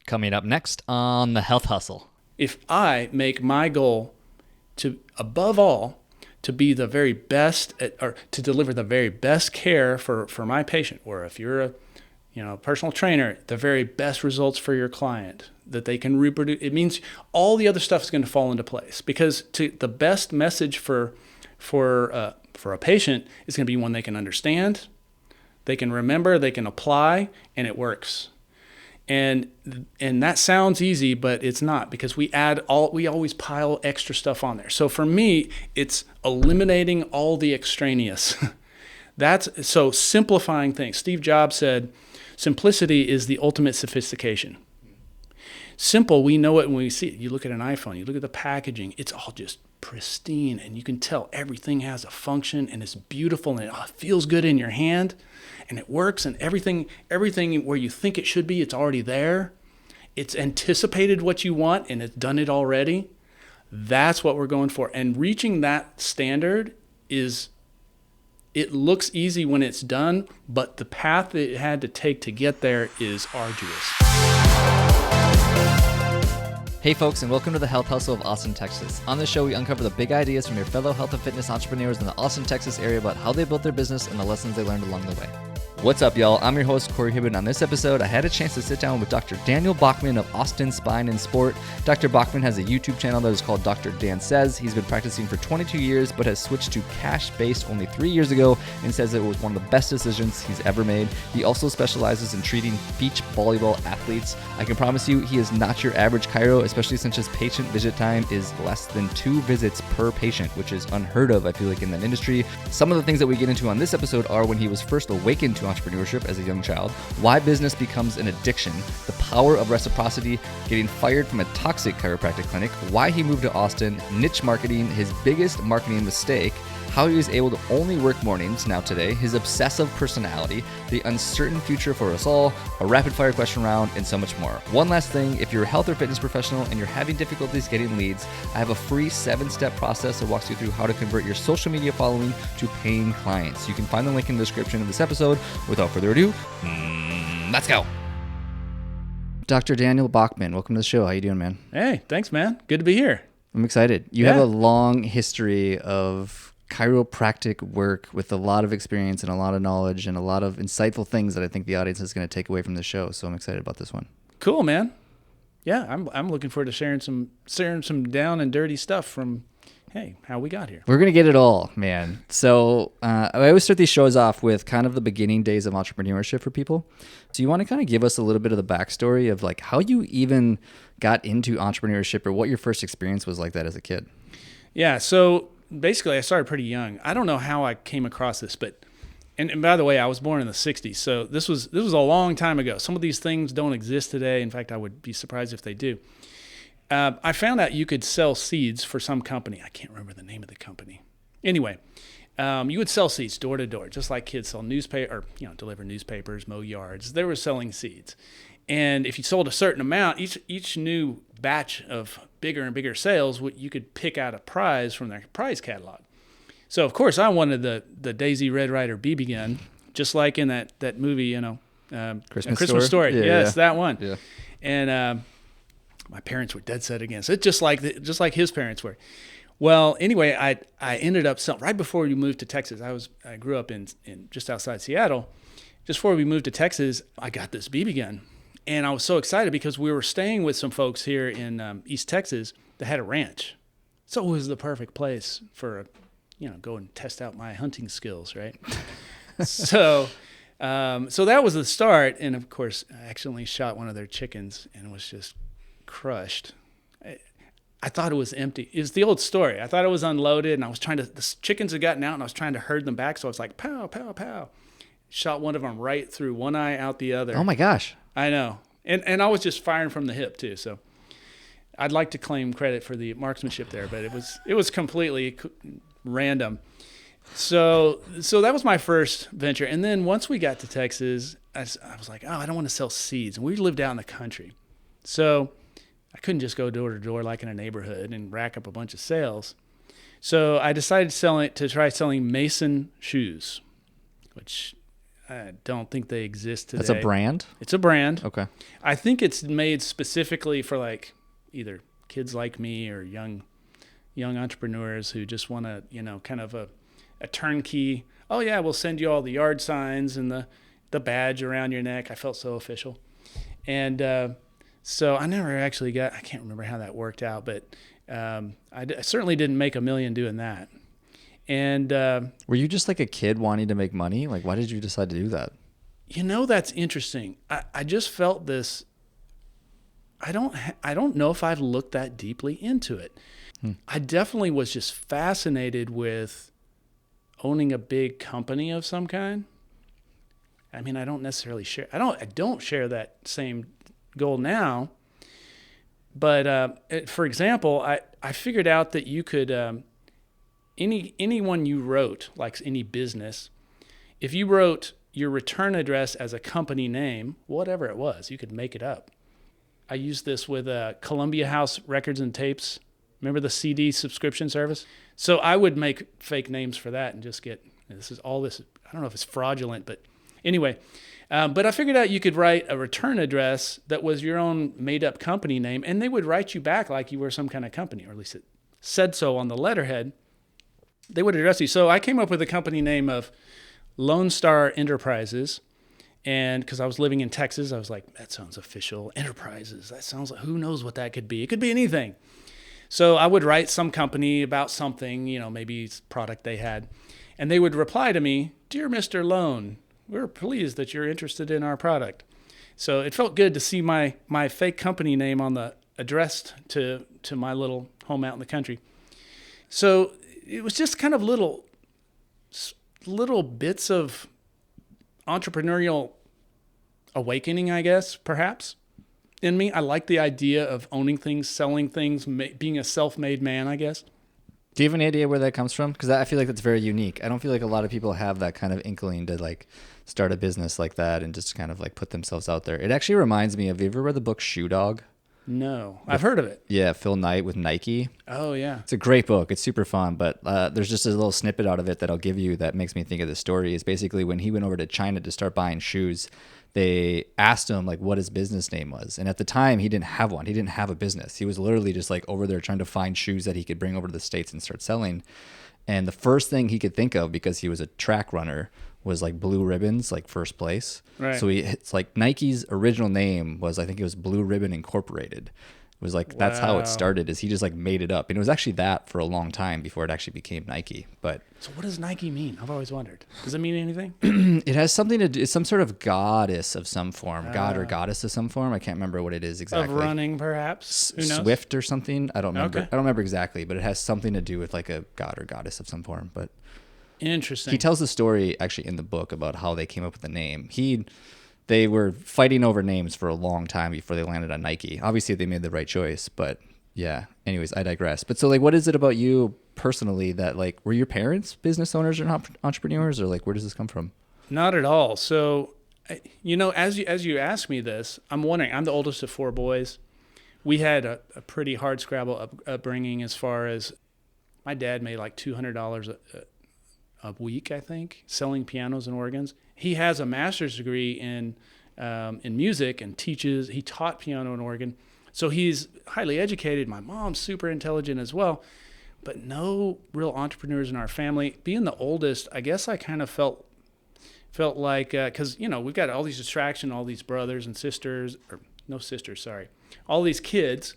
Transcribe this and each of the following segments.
Coming up next on The Health Hustle. If I make my goal to, above all, to be the very best or to deliver the very best care for my patient, or if you're a personal trainer, the very best results for your client that they can reproduce, it means all the other stuff is going to fall into place, because the best message for a patient is going to be one they can understand, they can remember, they can apply, and it works. And that sounds easy, but it's not, because we always pile extra stuff on there. So for me, it's eliminating all the extraneous. So simplifying things. Steve Jobs said, simplicity is the ultimate sophistication. Simple, we know it when we see it. You look at an iPhone, you look at the packaging, it's all just pristine, and you can tell everything has a function, and it's beautiful, and it feels good in your hand, and it works, and everything where you think it should be, it's already there. It's anticipated what you want, and it's done it already. That's what we're going for. And reaching that standard it looks easy when it's done, but the path that it had to take to get there is arduous. Hey folks, and welcome to the Health Hustle of Austin, Texas. On this show, we uncover the big ideas from your fellow health and fitness entrepreneurs in the Austin, Texas area about how they built their business and the lessons they learned along the way. What's up, y'all? I'm your host, Corey Hibbin. On this episode, I had a chance to sit down with Dr. Daniel Bockmann of Austin Spine and Sport. Dr. Bockmann has a YouTube channel that is called Dr. Dan Says. He's been practicing for 22 years, but has switched to cash-based only 3 years ago, and says it was one of the best decisions he's ever made. He also specializes in treating beach volleyball athletes. I can promise you, he is not your average chiro, especially since his patient visit time is less than 2 visits per patient, which is unheard of, I feel like, in that industry. Some of the things that we get into on this episode are when he was first awakened to entrepreneurship as a young child, why business becomes an addiction, the power of reciprocity, getting fired from a toxic chiropractic clinic, why he moved to Austin, niche marketing, his biggest marketing mistake, how he was able to only work mornings now today, his obsessive personality, the uncertain future for us all, a rapid fire question round, and so much more. One last thing, if you're a health or fitness professional and you're having difficulties getting leads, I have a free 7-step process that walks you through how to convert your social media following to paying clients. You can find the link in the description of this episode. Without further ado, let's go. Dr. Daniel Bockmann, welcome to the show. How you doing, man? Hey, thanks, man. Good to be here. I'm excited. You have a long history of chiropractic work with a lot of experience and a lot of knowledge and a lot of insightful things that I think the audience is going to take away from the show. So I'm excited about this one. Cool, man. Yeah, I'm looking forward to sharing some down and dirty stuff from, how we got here. We're going to get it all, man. So I always start these shows off with kind of the beginning days of entrepreneurship for people. So you want to kind of give us a little bit of the backstory of like how you even got into entrepreneurship, or what your first experience was like that as a kid? Yeah, so basically I started pretty young. I don't know how I came across this, but and by the way, I was born in the 60s, so this was a long time ago. Some of these things don't exist today. In fact, I would be surprised if they do. I found out you could sell seeds for some company. I can't remember the name of the company. Anyway, you would sell seeds door to door, just like kids sell newspaper, or deliver newspapers, mow yards. They were selling seeds, and if you sold a certain amount, each new batch of bigger and bigger sales, you could pick out a prize from their prize catalog. So of course, I wanted the Daisy Red Ryder BB gun, just like in that movie, Christmas Story. Yeah, yes, yeah. That one. Yeah. And my parents were dead set against it, just like his parents were. Well, anyway, I ended up selling right before we moved to Texas. I grew up in just outside Seattle. Just before we moved to Texas, I got this BB gun, and I was so excited because we were staying with some folks here in East Texas that had a ranch. So it was the perfect place for go and test out my hunting skills, right? So that was the start, and of course, I accidentally shot one of their chickens and was just crushed. I thought it was empty. It was the old story. I thought it was unloaded, and the chickens had gotten out, and I was trying to herd them back, so I was like, pow, pow, pow. Shot one of them right through one eye, out the other. Oh my gosh. I know. And I was just firing from the hip too, so I'd like to claim credit for the marksmanship there, but it was completely random. So that was my first venture. And then once we got to Texas, I was like, I don't want to sell seeds. And we lived out in the country. So I couldn't just go door to door like in a neighborhood and rack up a bunch of sales. So I decided to try selling Mason shoes, which I don't think they exist today. That's a brand? It's a brand. Okay. I think it's made specifically for like either kids like me or young entrepreneurs who just want to, kind of a turnkey. Oh yeah, we'll send you all the yard signs and the badge around your neck. I felt so official. And so I never actually I can't remember how that worked out, but I certainly didn't make $1 million doing that. And were you just like a kid wanting to make money? Like, why did you decide to do that? That's interesting. I just felt this. I don't know if I've looked that deeply into it. I definitely was just fascinated with owning a big company of some kind. I mean, I don't necessarily share. I don't share that same goal now. But for example, I figured out that you could anyone you wrote, like any business, if you wrote your return address as a company name, whatever it was, you could make it up. I used this with Columbia House Records and Tapes. Remember the CD subscription service? So I would make fake names for that and just get, this is all this, I don't know if it's fraudulent, but anyway. But I figured out you could write a return address that was your own made-up company name, and they would write you back like you were some kind of company, or at least it said so on the letterhead. They would address you. So I came up with a company name of Lone Star Enterprises. And because I was living in Texas, I was like, that sounds official. Enterprises. That sounds like, who knows what that could be? It could be anything. So I would write some company about something, maybe it's a product they had. And they would reply to me, Dear Mr. Lone, we're pleased that you're interested in our product. So it felt good to see my fake company name on the addressed to my little home out in the country. So it was just kind of little bits of entrepreneurial awakening, I guess, perhaps, in me. I like the idea of owning things, selling things, being a self-made man, I guess. Do you have any idea where that comes from? Because I feel like that's very unique. I don't feel like a lot of people have that kind of inkling to like start a business like that and just kind of like put themselves out there. It actually reminds me of, have you ever read the book Shoe Dog? No, I've heard of it. Yeah, Phil Knight with Nike. Oh, yeah. It's a great book. It's super fun, but there's just a little snippet out of it that I'll give you that makes me think of the story. Is basically when he went over to China to start buying shoes, they asked him like what his business name was. And at the time, he didn't have one. He didn't have a business. He was literally just like over there trying to find shoes that he could bring over to the States and start selling. And the first thing he could think of, because he was a track runner, was like Blue Ribbons, like first place. Right. So it's like Nike's original name was, I think it was Blue Ribbon Incorporated. It was like, that's how it started, is he just like made it up. And it was actually that for a long time before it actually became Nike. But so what does Nike mean? I've always wondered. Does it mean anything? It has something to do, it's some sort of goddess of some form, god or goddess of some form. I can't remember what it is exactly. Of running, perhaps? Who knows? Swift or something. I don't remember. Okay. I don't remember exactly, but it has something to do with like a god or goddess of some form. But interesting. he tells the story actually in the book about how they came up with the name. They were fighting over names for a long time before they landed on Nike. Obviously, they made the right choice, but yeah. Anyways, I digress. But so, like, what is it about you personally that, like, were your parents business owners or entrepreneurs, or like, where does this come from? Not at all. So, as you ask me this, I'm wondering. I'm the oldest of 4 boys. We had a pretty hard scrabble upbringing as far as my dad made like $200 a week, I think, selling pianos and organs. He has a master's degree in music and teaches. He taught piano and organ, so he's highly educated. My mom's super intelligent as well, but no real entrepreneurs in our family. Being the oldest, I guess I kind of felt like because we've got all these distractions, all these brothers and sisters, or no sisters, sorry, all these kids,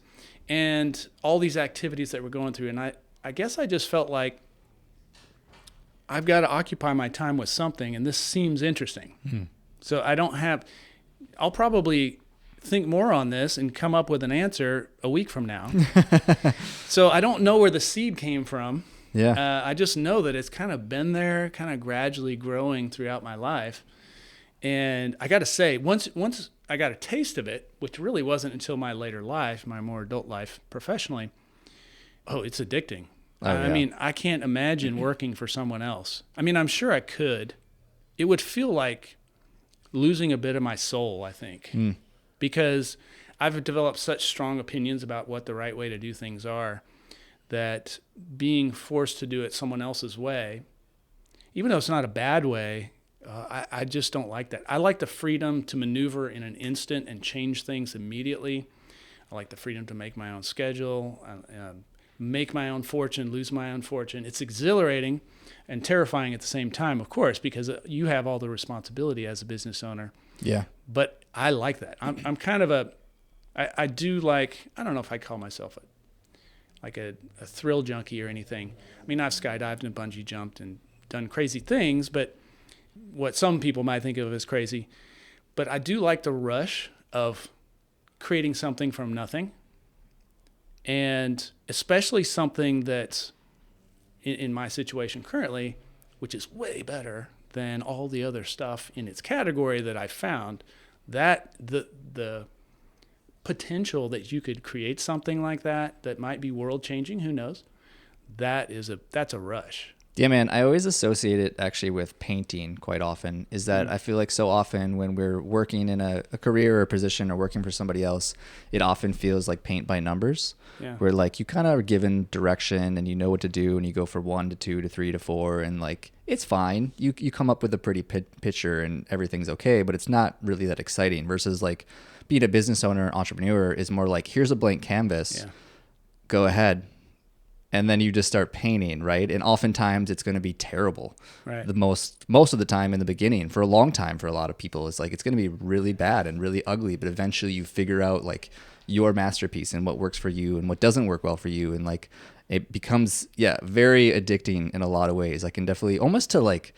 and all these activities that we're going through, and I guess I just felt like I've got to occupy my time with something, and this seems interesting. Mm-hmm. So I'll probably think more on this and come up with an answer a week from now. So I don't know where the seed came from. Yeah. I just know that it's kind of been there, kind of gradually growing throughout my life. And I got to say, once I got a taste of it, which really wasn't until my later life, my more adult life professionally, it's addicting. Oh, yeah. I mean, I can't imagine working for someone else. I mean, I'm sure I could. It would feel like losing a bit of my soul, I think, because I've developed such strong opinions about what the right way to do things are that being forced to do it someone else's way, even though it's not a bad way, I just don't like that. I like the freedom to maneuver in an instant and change things immediately. I like the freedom to make my own schedule, make my own fortune, lose my own fortune. It's exhilarating and terrifying at the same time, of course, because you have all the responsibility as a business owner. Yeah. But I like that. I'm kind of I do like, I don't know if I call myself a thrill junkie or anything. I mean, I've skydived and bungee jumped and done crazy things, but what some people might think of as crazy. But I do like the rush of creating something from nothing, and especially something that's in my situation currently, which is way better than all the other stuff in its category that I found, that the potential that you could create something like that might be world changing, who knows, that's a rush. Yeah, man, I always associate it actually with painting quite often, is that I feel like so often when we're working in a career or a position or working for somebody else, it often feels like paint by numbers, where like you kind of are given direction and you know what to do and you go for 1 to 2 to 3 to 4 and like it's fine. You come up with a pretty picture and everything's okay, but it's not really that exciting versus like being a business owner, entrepreneur is more like here's a blank canvas, go ahead. And then you just start painting, right? And oftentimes it's going to be terrible. Right. The most of the time in the beginning, for a long time for a lot of people, it's like it's going to be really bad and really ugly. But eventually you figure out like your masterpiece and what works for you and what doesn't work well for you, and like it becomes very addicting in a lot of ways. I can definitely almost to like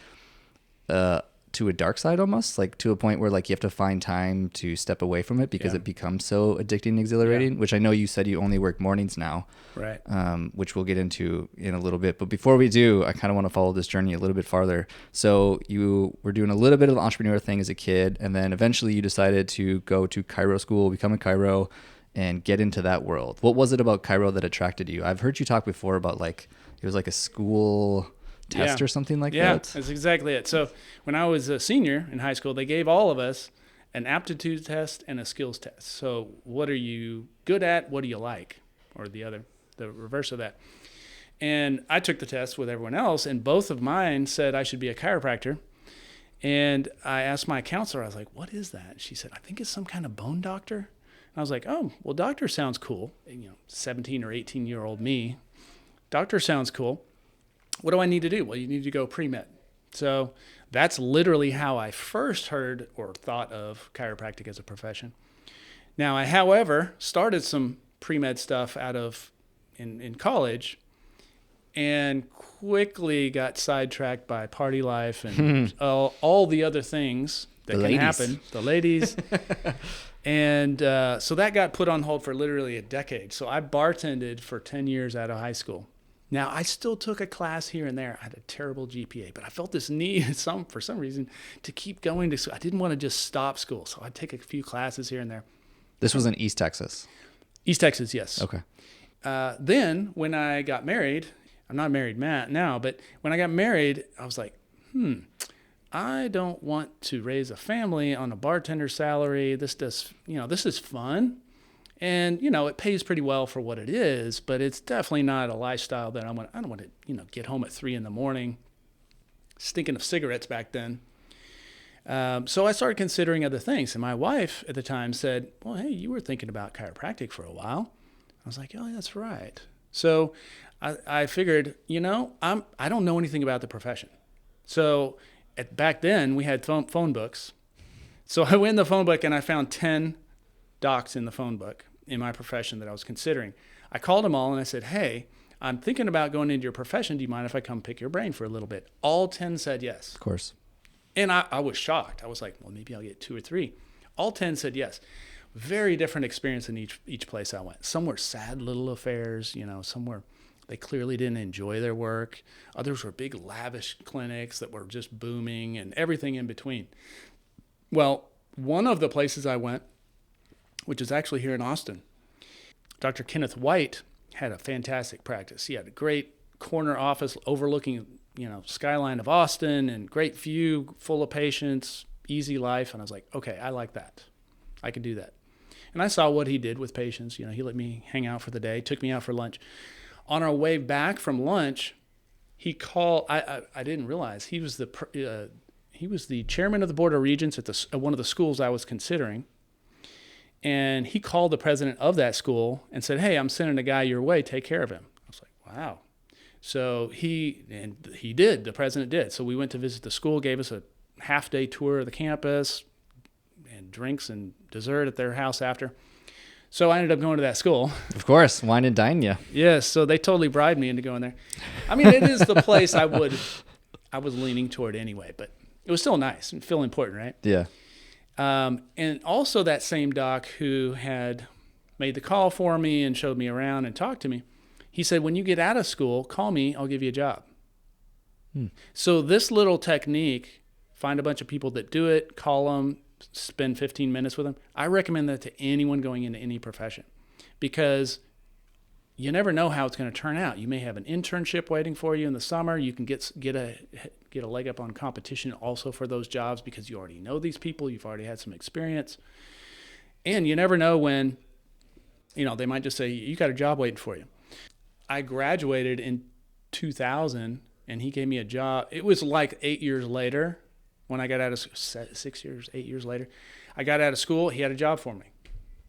to a dark side, almost like to a point where like you have to find time to step away from it because it becomes so addicting and exhilarating, which I know you said you only work mornings now, right? Which we'll get into in a little bit. But before we do, I kind of want to follow this journey a little bit farther. So you were doing a little bit of the entrepreneur thing as a kid, and then eventually you decided to go to chiro school, become a chiro, and get into that world. What was it about chiro that attracted you? I've heard you talk before about like it was like a school test or something like that. Yeah, that's exactly it. So when I was a senior in high school, they gave all of us an aptitude test and a skills test. So what are you good at? What do you like? Or the reverse of that. And I took the test with everyone else, and both of mine said I should be a chiropractor. And I asked my counselor, I was like, what is that? She said, I think it's some kind of bone doctor. And I was like, oh, well, doctor sounds cool. 17 or 18-year-old me. Doctor sounds cool. What do I need to do? Well, you need to go pre-med. So that's literally how I first heard or thought of chiropractic as a profession. Now, I, however, started some pre-med stuff in college and quickly got sidetracked by party life and all the other things that can happen. The ladies. And so that got put on hold for literally a decade. So I bartended for 10 years out of high school. Now, I still took a class here and there. I had a terrible GPA, but I felt this need for some reason to keep going to school. I didn't want to just stop school, so I'd take a few classes here and there. This was in East Texas? East Texas, yes. Okay. Then when I got married, I'm not married now, but when I got married, I was like, I don't want to raise a family on a bartender salary. This is fun. And, it pays pretty well for what it is, but it's definitely not a lifestyle that I don't want to, get home at 3 a.m, stinking of cigarettes back then. So I started considering other things. And my wife at the time said, well, hey, you were thinking about chiropractic for a while. I was like, oh, that's right. So I figured, I don't know anything about the profession. So back then we had phone books. So I went in the phone book and I found 10 docs in the phone book in my profession that I was considering. I called them all and I said, hey, I'm thinking about going into your profession. Do you mind if I come pick your brain for a little bit? All 10 said yes. Of course. And I was shocked. I was like, well, maybe I'll get 2 or 3. All 10 said yes. Very different experience in each place I went. Some were sad little affairs, some were, they clearly didn't enjoy their work. Others were big lavish clinics that were just booming and everything in between. Well, one of the places I went, which is actually here in Austin, Dr. Kenneth White had a fantastic practice. He had a great corner office overlooking, skyline of Austin and great view, full of patients, easy life. And I was like, okay, I like that. I could do that. And I saw what he did with patients. He let me hang out for the day, took me out for lunch. On our way back from lunch, he called, I didn't realize he he was the chairman of the board of regents at one of the schools I was considering. And he called the president of that school and said, "Hey, I'm sending a guy your way. Take care of him." I was like, "Wow." So he did. The president did. So we went to visit the school, gave us a half-day tour of the campus, and drinks and dessert at their house after. So I ended up going to that school. Of course, wine and dine you. Yes. So they totally bribed me into going there. I mean, it is the place I was leaning toward anyway, but it was still nice and feel important, right? Yeah. And also that same doc who had made the call for me and showed me around and talked to me, he said, "When you get out of school, call me, I'll give you a job." So this little technique, find a bunch of people that do it, call them, spend 15 minutes with them. I recommend that to anyone going into any profession, because you never know how it's going to turn out. You may have an internship waiting for you in the summer. You can get a leg up on competition also for those jobs because you already know these people. You've already had some experience. And you never know when, they might just say, "You got a job waiting for you." I graduated in 2000 and he gave me a job. It was like 8 years later when I got out of 8 years later, I got out of school. He had a job for me.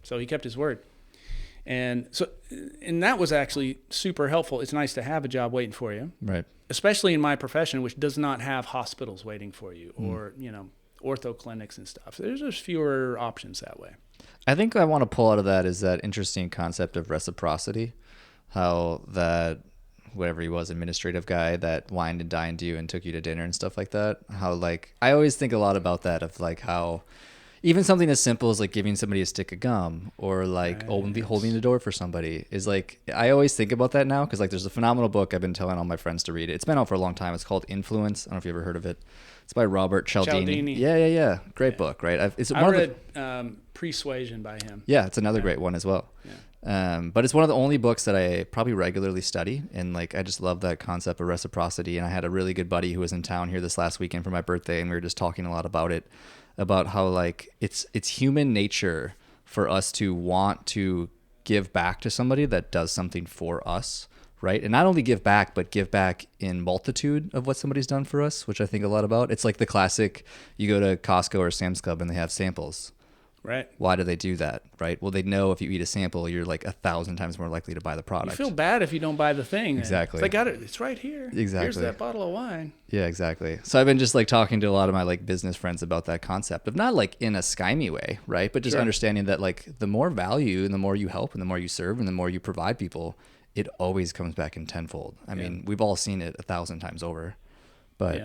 So he kept his word. And that was actually super helpful. It's nice to have a job waiting for you. Right. Especially in my profession, which does not have hospitals waiting for you or, ortho clinics and stuff. There's just fewer options that way. I think I want to pull out of that is that interesting concept of reciprocity, how that whatever he was, administrative guy that wined and dined you and took you to dinner and stuff like that. How I always think a lot about that of how even something as simple as giving somebody a stick of gum or holding the door for somebody is I always think about that now because there's a phenomenal book I've been telling all my friends to read. It's been out for a long time. It's called Influence. I don't know if you ever heard of it. It's by Robert Cialdini. Yeah. Great book, right? I read Persuasion by him. Yeah, it's another great one as well. Yeah. But it's one of the only books that I probably regularly study. And I just love that concept of reciprocity. And I had a really good buddy who was in town here this last weekend for my birthday. And we were just talking a lot about it, about how it's human nature for us to want to give back to somebody that does something for us. Right. And not only give back, but give back in multitude of what somebody's done for us, which I think a lot about. It's like the classic, you go to Costco or Sam's Club and they have samples. Right. Why do they do that? Right. Well, they know if you eat a sample, you're 1,000 times more likely to buy the product. You feel bad if you don't buy the thing. Exactly. They got it. It's right here. Exactly. Here's that bottle of wine. Yeah, exactly. So I've been just talking to a lot of my business friends about that concept of not in a skymie way, right? But just understanding that the more value and the more you help and the more you serve and the more you provide people, it always comes back in tenfold. I mean, we've all seen it 1,000 times over. But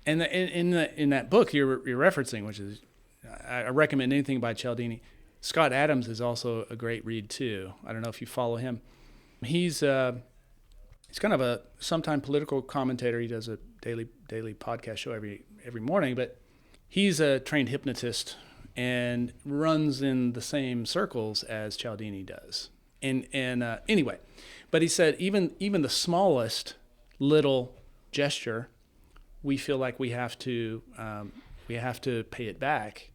and in that book you're referencing, which is I recommend anything by Cialdini. Scott Adams is also a great read too. I don't know if you follow him. He's kind of a sometime political commentator. He does a daily podcast show every morning, but he's a trained hypnotist and runs in the same circles as Cialdini does. And anyway, but he said even the smallest little gesture, we feel like we have to pay it back,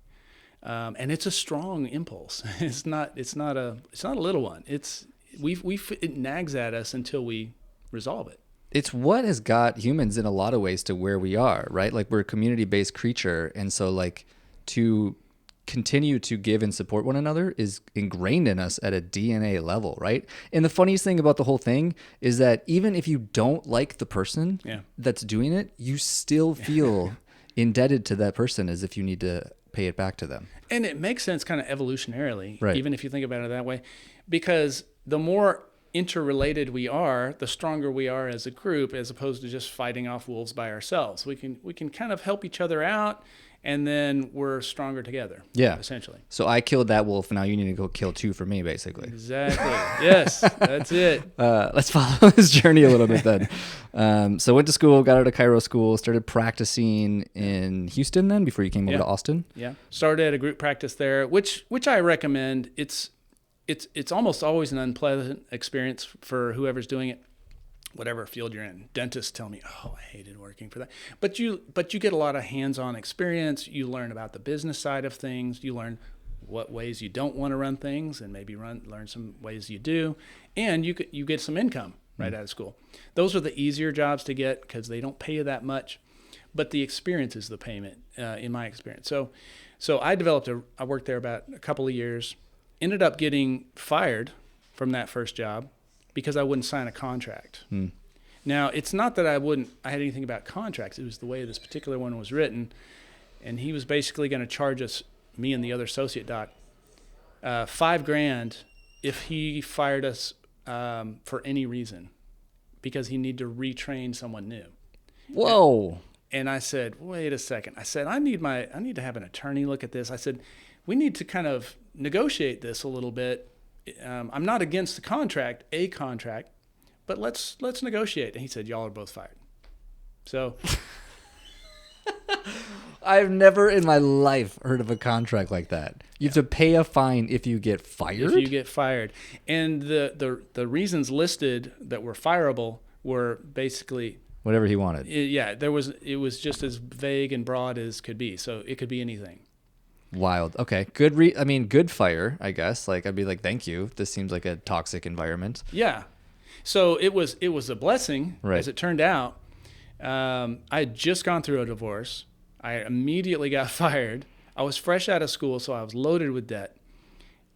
and it's a strong impulse. It's not a little one. It nags at us until we resolve it. It's what has got humans in a lot of ways to where we are, right? We're a community-based creature, and so to continue to give and support one another is ingrained in us at a DNA level, right? And the funniest thing about the whole thing is that even if you don't like the person that's doing it, you still feel indebted to that person as if you need to pay it back to them. And it makes sense kind of evolutionarily, right, even if you think about it that way, because the more interrelated we are, the stronger we are as a group, as opposed to just fighting off wolves by ourselves. We can kind of help each other out, and then we're stronger together. Yeah, essentially. So I killed that wolf, and now you need to go kill two for me, basically. Exactly. Yes, that's it. Let's follow this journey a little bit then. So went to school, got out of Chiro school, started practicing in Houston then before you came over to Austin. Yeah, started a group practice there, which I recommend. It's almost always an unpleasant experience for whoever's doing it. Whatever field you're in. Dentists tell me, "Oh, I hated working for that." But you get a lot of hands-on experience. You learn about the business side of things. You learn what ways you don't want to run things, and maybe learn some ways you do. And you get some income right out of school. Those are the easier jobs to get because they don't pay you that much. but the experience is the payment, in my experience. So I worked there about a couple of years, ended up getting fired from that first job because I wouldn't sign a contract. Now, it's not that I had anything about contracts. It was the way this particular one was written. And he was basically going to charge us, me and the other associate doc, $5,000 if he fired us for any reason, because he needed to retrain someone new. Whoa. And I said, wait a second. I said, I need to have an attorney look at this. I said, we need to kind of negotiate this a little bit. I'm not against a contract, but let's negotiate. And he said, y'all are both fired. So I've never in my life heard of a contract like that. You have to pay a fine if you get fired? If you get fired. And the reasons listed that were fireable were basically whatever he wanted. It was just as vague and broad as could be. So it could be anything. Wild. Okay. Good fire, I guess. Like, I'd be like, thank you. This seems like a toxic environment. Yeah. So it was a blessing, right, as it turned out. I had just gone through a divorce. I immediately got fired. I was fresh out of school, so I was loaded with debt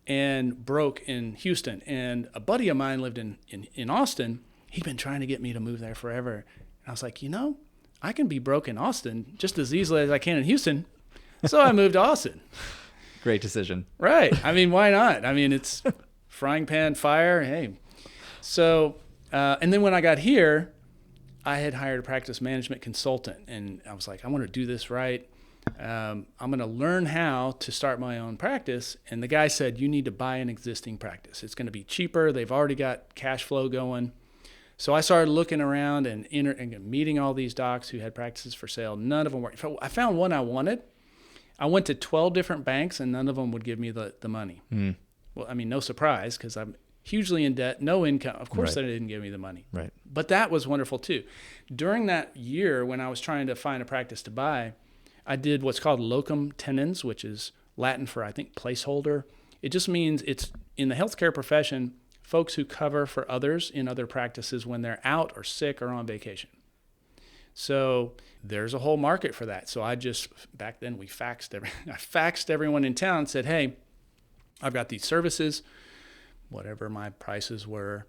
and broke in Houston. And a buddy of mine lived in Austin. He'd been trying to get me to move there forever. And I was like, I can be broke in Austin just as easily as I can in Houston. So I moved to Austin. Great decision. Right. I mean, why not? I mean, it's frying pan fire. Hey. So, and then when I got here, I had hired a practice management consultant, and I was like, I want to do this right. I'm going to learn how to start my own practice. And the guy said, you need to buy an existing practice. It's going to be cheaper. They've already got cash flow going. So I started looking around and meeting all these docs who had practices for sale. None of them worked. I found one I wanted. I went to 12 different banks, and none of them would give me the money. Well, I mean, no surprise, because I'm hugely in debt, no income. Of course, they didn't give me the money. Right. But that was wonderful too. During that year, when I was trying to find a practice to buy, I did what's called locum tenens, which is Latin for, I think, placeholder. It just means it's in the healthcare profession, folks who cover for others in other practices when they're out or sick or on vacation. So there's a whole market for that. So back then I faxed everyone in town and said, hey, I've got these services, whatever my prices were,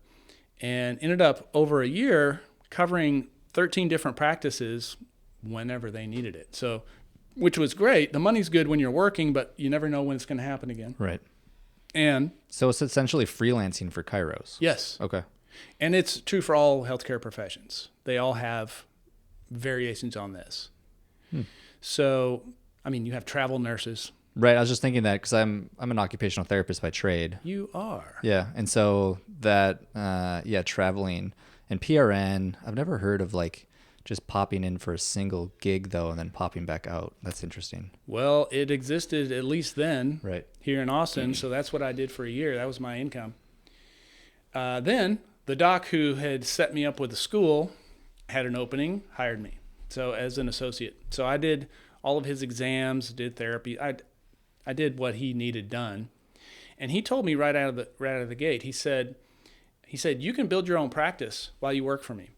and ended up over a year covering 13 different practices whenever they needed it. So, which was great. The money's good when you're working, but you never know when it's going to happen again. Right. And so it's essentially freelancing for chiros. Yes. Okay. And it's true for all healthcare professions. They all have variations on this. So, I mean, you have travel nurses. Right. I was just thinking that because I'm an occupational therapist by trade. You are. Yeah. And so that, traveling and PRN, I've never heard of like just popping in for a single gig though, and then popping back out. That's interesting. Well, it existed at least then right here in Austin. So that's what I did for a year. That was my income. Then the doc who had set me up with the school had an opening, hired me. So as an associate. So I did all of his exams, did therapy. I did what he needed done. And he told me right out of the gate, he said, you can build your own practice while you work for me.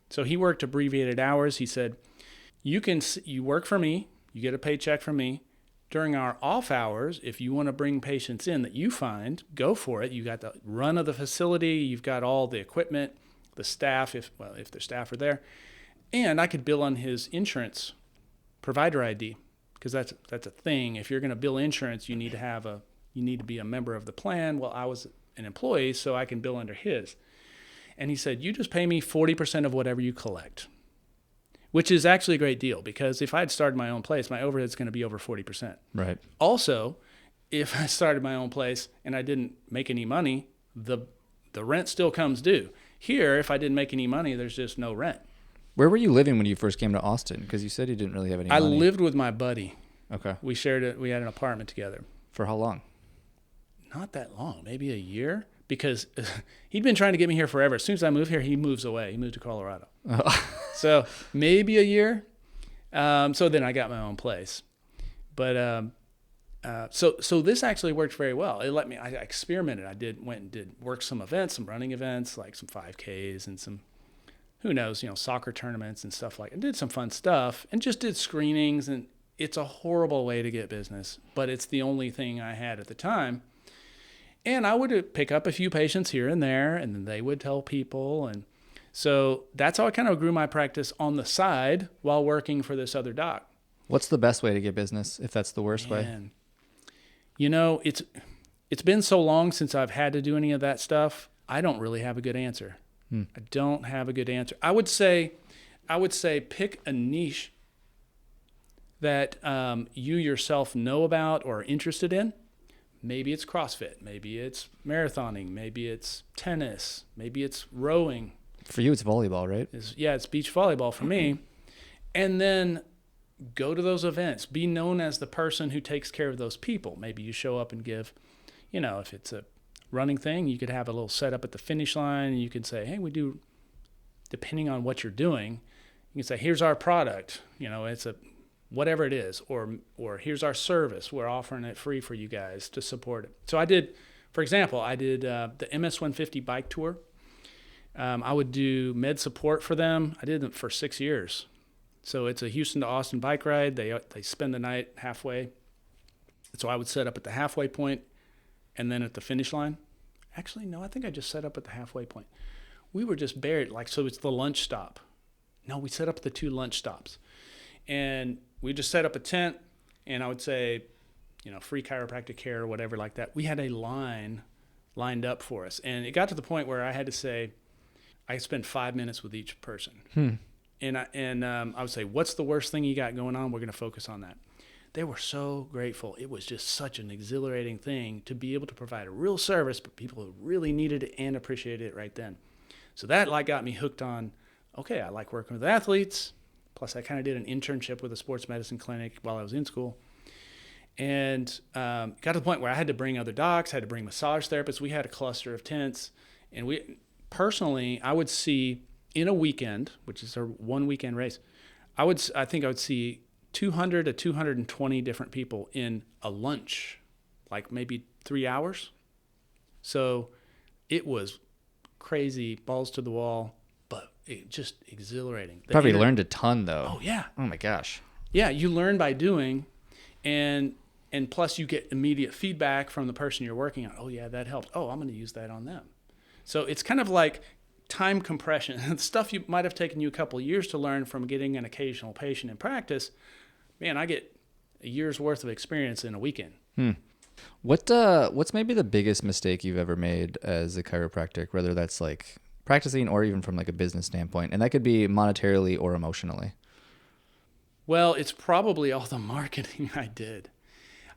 So he worked abbreviated hours. He said, you work for me, you get a paycheck from me. During our off hours, if you want to bring patients in that you find, go for it. You got the run of the facility, you've got all the equipment, the staff, if their staff are there. And I could bill on his insurance provider ID, because that's a thing. If you're going to bill insurance, you need to be a member of the plan. Well, I was an employee, so I can bill under his. And he said, you just pay me 40% of whatever you collect, which is actually a great deal, because if I had started my own place, my overhead's going to be over 40%. Right. Also, if I started my own place and I didn't make any money, the rent still comes due. Here, if I didn't make any money, there's just no rent. Where were you living when you first came to Austin? Because you said you didn't really have any money. I lived with my buddy. Okay. We had an apartment together. For how long? Not that long, maybe a year, because he'd been trying to get me here forever. As soon as I move here, he moves away. He moved to Colorado. Oh. So maybe a year. So then I got my own place. But so this actually worked very well. It let me. I experimented. Went and did some events, some running events, like some 5Ks and some who knows, soccer tournaments and stuff like that. I did some fun stuff and just did screenings, and it's a horrible way to get business, but it's the only thing I had at the time. And I would pick up a few patients here and there, and then they would tell people. And so that's how I kind of grew my practice on the side while working for this other doc. What's the best way to get business if that's the worst way? It's been so long since I've had to do any of that stuff. I don't really have a good answer. I don't have a good answer. I would say pick a niche that you yourself know about or are interested in. Maybe it's CrossFit. Maybe it's marathoning. Maybe it's tennis. Maybe it's rowing. For you, it's volleyball, right? It's beach volleyball for me. And then go to those events. Be known as the person who takes care of those people. Maybe you show up and give, if it's a running thing, you could have a little setup at the finish line, and you could say, hey, we do, depending on what you're doing, you can say, here's our product, it's a whatever it is, or here's our service, we're offering it free for you guys to support it. So I did, for example, the MS-150 bike tour. I would do med support for them. I did it for 6 years. So it's a Houston to Austin bike ride. They spend the night halfway. So I would set up at the halfway point and then at the finish line. Actually, no, I think I just set up at the halfway point. We were just buried, so it's the lunch stop. No, we set up the 2 lunch stops. And we just set up a tent, and I would say, free chiropractic care or whatever like that. We had a line lined up for us. And it got to the point where I had to say, I spend 5 minutes with each person. And I would say, what's the worst thing you got going on? We're going to focus on that. They were so grateful. It was just such an exhilarating thing to be able to provide a real service, but people who really needed it and appreciated it right then. So that got me hooked on, okay, I like working with athletes. Plus, I kind of did an internship with a sports medicine clinic while I was in school. And got to the point where I had to bring other docs, had to bring massage therapists. We had a cluster of tents. And I would see in a weekend, which is a 1 weekend race, I think I would see 200 to 220 different people in a lunch, like maybe 3 hours. So it was crazy, balls to the wall, but it just exhilarating. Probably learned a ton though. Oh yeah. Oh my gosh. Yeah, you learn by doing, and plus you get immediate feedback from the person you're working on. Oh yeah, that helped. Oh, I'm going to use that on them. So it's kind of like time compression. Stuff you might have taken you a couple of years to learn from getting an occasional patient in practice. Man, I get a year's worth of experience in a weekend. What's maybe the biggest mistake you've ever made as a chiropractic, whether that's like practicing or even from like a business standpoint? And that could be monetarily or emotionally. Well, it's probably all the marketing I did.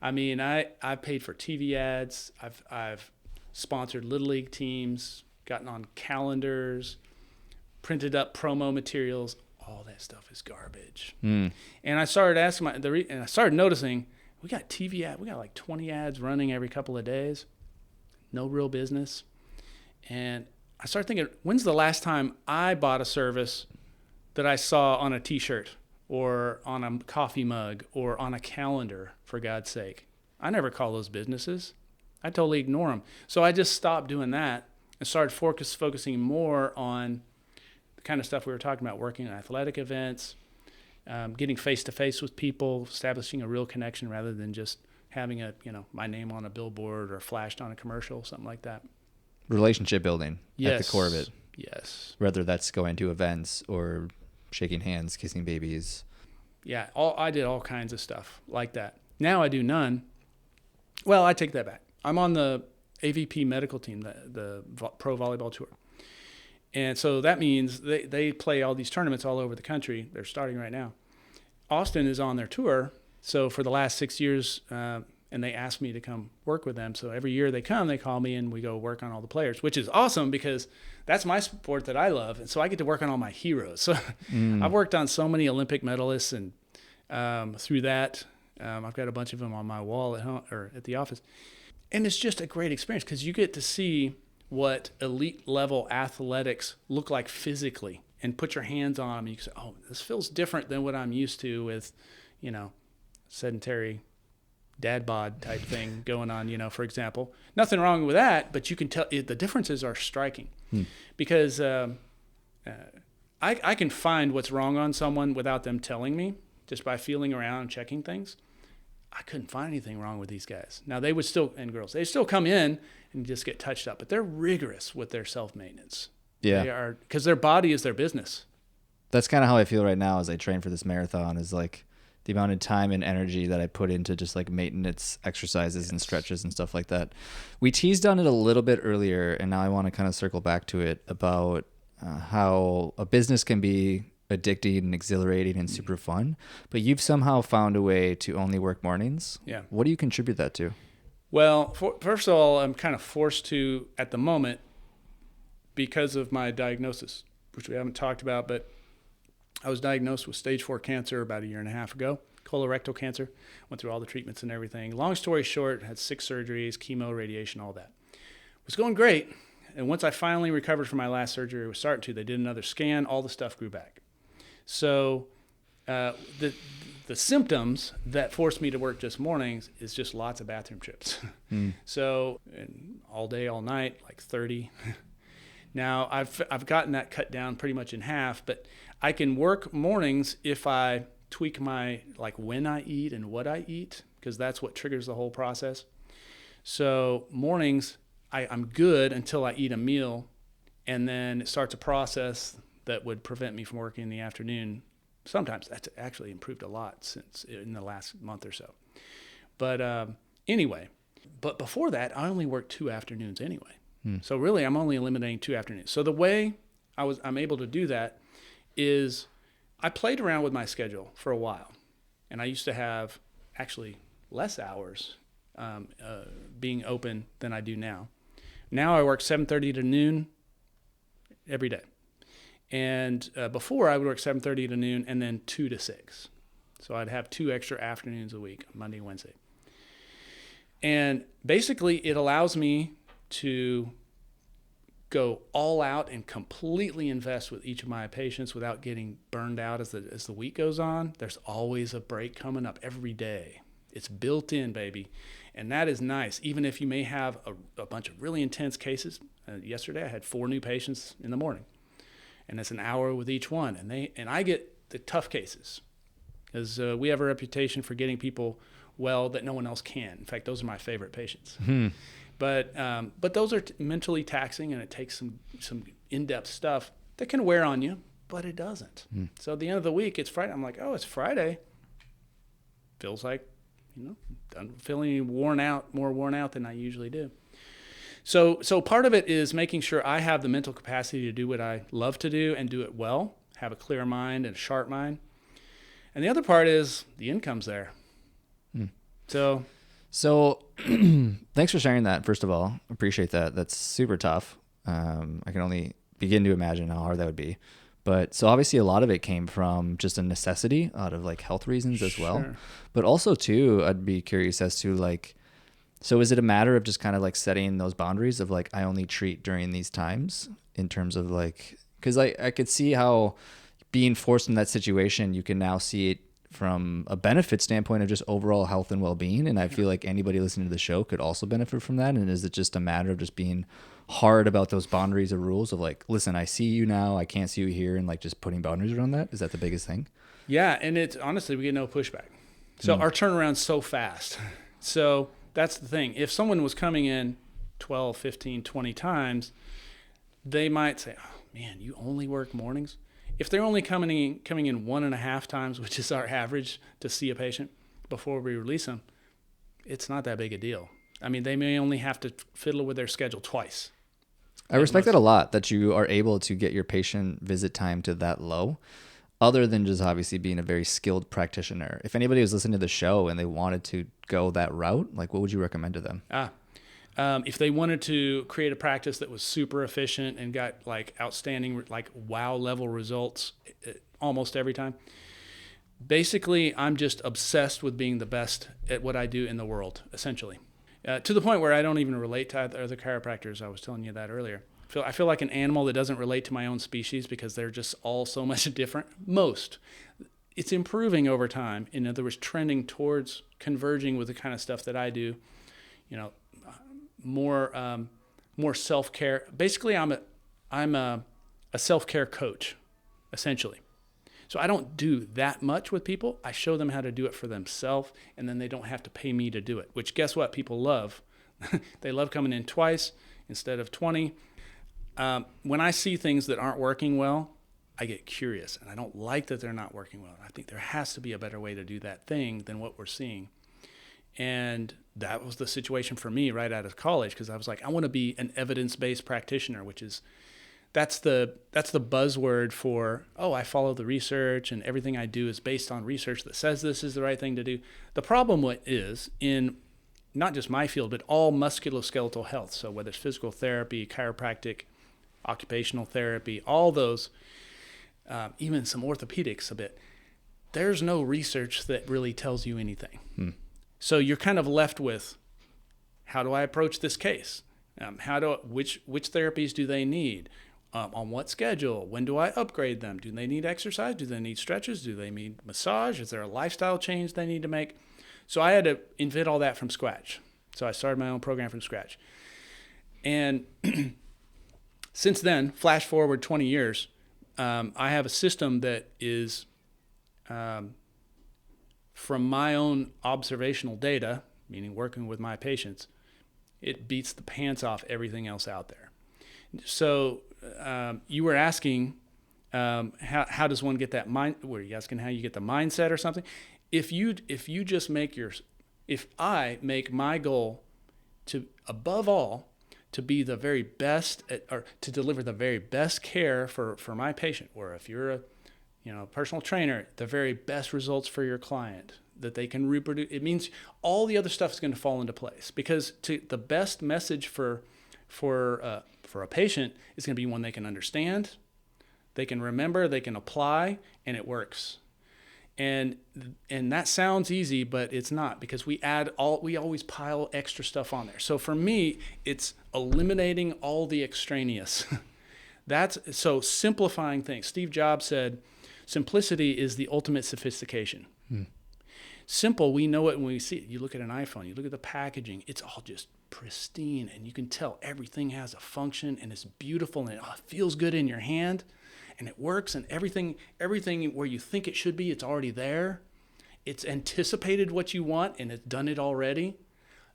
I mean, I paid for TV ads. I've sponsored Little League teams, gotten on calendars, printed up promo materials. All that stuff is garbage. And I started asking and I started noticing we got TV ad, we got like 20 ads running every couple of days. No real business. And I started thinking, when's the last time I bought a service that I saw on a t-shirt or on a coffee mug or on a calendar, for God's sake? I never call those businesses. I totally ignore them. So I just stopped doing that and started focusing more on the kind of stuff we were talking about, working at athletic events, getting face-to-face with people, establishing a real connection rather than just having my name on a billboard or flashed on a commercial, something like that. Relationship building at the core of it. Yes. Whether that's going to events or shaking hands, kissing babies. Yeah, I did all kinds of stuff like that. Now I do none. Well, I take that back. I'm on the AVP medical team, the pro volleyball tour. And so that means they play all these tournaments all over the country. They're starting right now. Austin is on their tour. So for the last 6 years, and they asked me to come work with them. So every year they come, they call me and we go work on all the players, which is awesome because that's my sport that I love. And so I get to work on all my heroes. So I've worked on so many Olympic medalists, and through that, I've got a bunch of them on my wall at home or at the office. And it's just a great experience because you get to see what elite level athletics look like physically and put your hands on them. And you can say, oh, this feels different than what I'm used to with, sedentary dad bod type thing going on, for example. Nothing wrong with that, but you can tell the differences are striking because I I can find what's wrong on someone without them telling me, just by feeling around and checking things. I couldn't find anything wrong with these guys. Now they would still, and girls, they still come in and just get touched up, but they're rigorous with their self-maintenance. Yeah. They are, because their body is their business. That's kind of how I feel right now as I train for this marathon, is like the amount of time and energy that I put into just like maintenance exercises and stretches and stuff like that. We teased on it a little bit earlier, and now I want to kind of circle back to it about how a business can be addicting and exhilarating and super fun, but you've somehow found a way to only work mornings. Yeah. What do you contribute that to? Well, first of all, I'm kind of forced to at the moment because of my diagnosis, which we haven't talked about, but I was diagnosed with stage 4 cancer about a year and a half ago, colorectal cancer. Went through all the treatments and everything. Long story short, had 6 surgeries, chemo, radiation, all that. It was going great. And once I finally recovered from my last surgery, was starting to, they did another scan, all the stuff grew back. So the symptoms that forced me to work just mornings is just lots of bathroom trips. So all day, all night, like 30. Now I've gotten that cut down pretty much in half, but I can work mornings if I tweak my, like when I eat and what I eat, because that's what triggers the whole process. So mornings, I'm good until I eat a meal, and then it starts a process that would prevent me from working in the afternoon. Sometimes that's actually improved a lot since in the last month or so. But anyway, but before that, I only worked 2 afternoons anyway. So really, I'm only eliminating 2 afternoons. So the way I'm able to do that is I played around with my schedule for a while, and I used to have actually less hours being open than I do now. Now I work 7:30 to noon every day. And before I would work 7:30 to noon and then 2 to 6. So I'd have 2 extra afternoons a week, Monday and Wednesday. And basically it allows me to go all out and completely invest with each of my patients without getting burned out as the week goes on. There's always a break coming up every day. It's built in, baby. And that is nice, even if you may have a bunch of really intense cases. Yesterday I had 4 new patients in the morning. And it's an hour with each one. And I get the tough cases, because we have a reputation for getting people well that no one else can. In fact, those are my favorite patients. But those are mentally taxing, and it takes some in-depth stuff that can wear on you, but it doesn't. So at the end of the week, it's Friday. I'm like, oh, it's Friday. Feels like, I'm feeling more worn out than I usually do. So part of it is making sure I have the mental capacity to do what I love to do and do it well, have a clear mind and a sharp mind. And the other part is the income's there. So thanks for sharing that, first of all. Appreciate that. That's super tough. I can only begin to imagine how hard that would be. But so obviously a lot of it came from just a necessity out of like health reasons as well. But also too, I'd be curious as to like, so is it a matter of just kind of like setting those boundaries of like, I only treat during these times, in terms of like, because I could see how being forced in that situation, you can now see it from a benefit standpoint of just overall health and well-being. And I feel like anybody listening to the show could also benefit from that. And is it just a matter of just being hard about those boundaries or rules of like, listen, I see you now, I can't see you here, and like just putting boundaries around that? Is that the biggest thing? Yeah. And it's honestly, we get no pushback. So our turnaround's so fast. So that's the thing. If someone was coming in 12, 15, 20 times, they might say, oh man, you only work mornings? If they're only coming in 1.5 times, which is our average to see a patient before we release them, it's not that big a deal. I mean, they may only have to fiddle with their schedule twice. I respect that a lot, that you are able to get your patient visit time to that low, other than just obviously being a very skilled practitioner. If anybody was listening to the show and they wanted to go that route, like what would you recommend to them? If they wanted to create a practice that was super efficient and got like outstanding, like wow level results almost every time, basically I'm just obsessed with being the best at what I do in the world, essentially. To the point where I don't even relate to other chiropractors. I was telling you that earlier. I feel like an animal that doesn't relate to my own species, because they're just all so much different. It's improving over time. In other words, trending towards converging with the kind of stuff that I do, more self-care. Basically, I'm a self-care coach, essentially. So I don't do that much with people. I show them how to do it for themselves, and then they don't have to pay me to do it, which guess what people love? They love coming in twice instead of 20. When I see things that aren't working well, I get curious, and I don't like that they're not working well. I think there has to be a better way to do that thing than what we're seeing. And that was the situation for me right out of college, because I was like, I want to be an evidence-based practitioner, which is that's the buzzword for, I follow the research and everything I do is based on research that says this is the right thing to do. The problem is in not just my field, but all musculoskeletal health. So whether it's physical therapy, chiropractic, occupational therapy, all those, even some orthopedics a bit, there's no research that really tells you anything. So you're kind of left with, how do I approach this case? Which therapies do they need? On what schedule? When do I upgrade them? Do they need exercise? Do they need stretches? Do they need massage? Is there a lifestyle change they need to make? So I had to invent all that from scratch. So I started my own program from scratch. And since then, flash forward 20 years, I have a system that is, from my own observational data, meaning working with my patients, it beats the pants off everything else out there. So you were asking, how does one get that mind? Were you asking how you get the mindset or something? If I make my goal to, above all, to be the very best or to deliver the very best care for my patient, or if you're a personal trainer, the very best results for your client, that they can reproduce, it means all the other stuff is going to fall into place, because the best message for a patient is going to be one they can understand, they can remember, they can apply, and it works. And that sounds easy, but it's not, because we always pile extra stuff on there. So for me, it's eliminating all the extraneous. So simplifying things. Steve Jobs said, simplicity is the ultimate sophistication. Simple, we know it when we see it. You look at an iPhone, you look at the packaging, it's all just pristine, and you can tell everything has a function, and it's beautiful, and it feels good in your hand, and it works, and everything where you think it should be, it's already there. It's anticipated what you want, and it's done it already.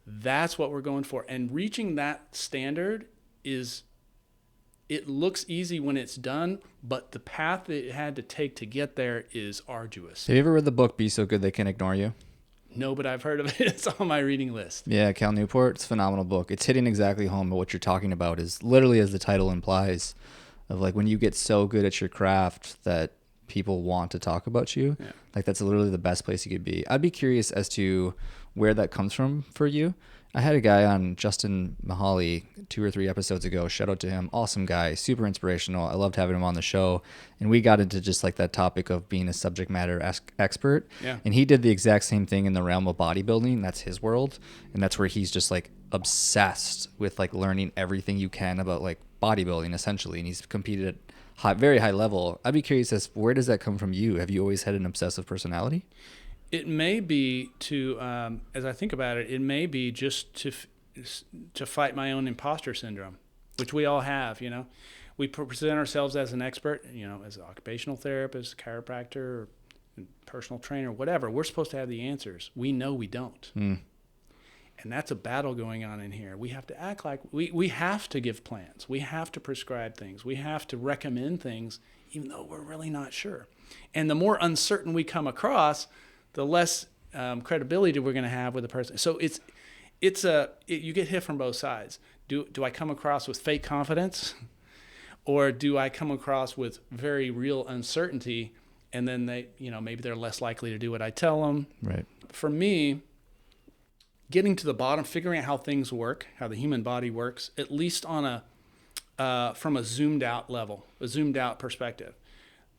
That's what we're going for. And reaching that standard it looks easy when it's done, but the path that it had to take to get there is arduous. Have you ever read the book Be So Good They Can Ignore You? No, but I've heard of it. It's on my reading list. Yeah, Cal Newport. It's a phenomenal book. It's hitting exactly home, but what you're talking about is literally, as the title implies, of like when you get so good at your craft that people want to talk about you. Yeah. Like that's literally the best place you could be. I'd be curious as to where that comes from for you. I had a guy on, Justin Mahaly, 2 or 3 episodes ago. Shout out to him. Awesome guy, super inspirational. I loved having him on the show. And we got into just like that topic of being a subject matter expert. Yeah. And he did the exact same thing in the realm of bodybuilding. That's his world. And that's where he's just like obsessed with like learning everything you can about like bodybuilding essentially. And he's competed at very high level. I'd be curious as where does that come from you? Have you always had an obsessive personality? It may be as I think about it, it may be just to fight my own imposter syndrome, which we all have, We present ourselves as an expert, as an occupational therapist, chiropractor, personal trainer, whatever. We're supposed to have the answers. We know we don't. And that's a battle going on in here. We have to act like we have to give plans. We have to prescribe things. We have to recommend things, even though we're really not sure. And the more uncertain we come across, the less credibility we're going to have with the person. So you get hit from both sides. Do I come across with fake confidence, or do I come across with very real uncertainty, and then they, maybe they're less likely to do what I tell them. Right. For me, getting to the bottom, figuring out how things work, how the human body works, at least on from a zoomed out level, a zoomed out perspective.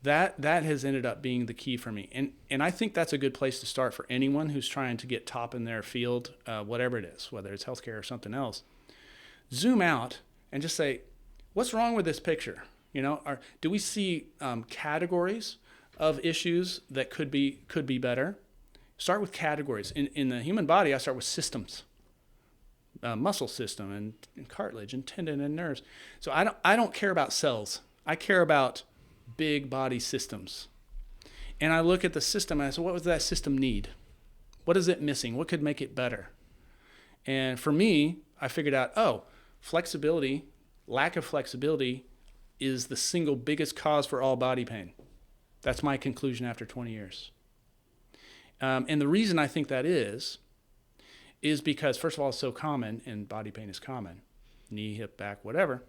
That has ended up being the key for me. And I think that's a good place to start for anyone who's trying to get top in their field, whatever it is, whether it's healthcare or something else. Zoom out and just say, what's wrong with this picture? Do we see categories of issues that could be better? Start with categories. In the human body, I start with systems, muscle system and cartilage and tendon and nerves. So I don't care about cells. I care about big body systems. And I look at the system and I say, what does that system need? What is it missing? What could make it better? And for me, I figured out, flexibility, lack of flexibility is the single biggest cause for all body pain. That's my conclusion after 20 years. And the reason I think that is because, first of all, it's so common, and body pain is common. Knee, hip, back, whatever.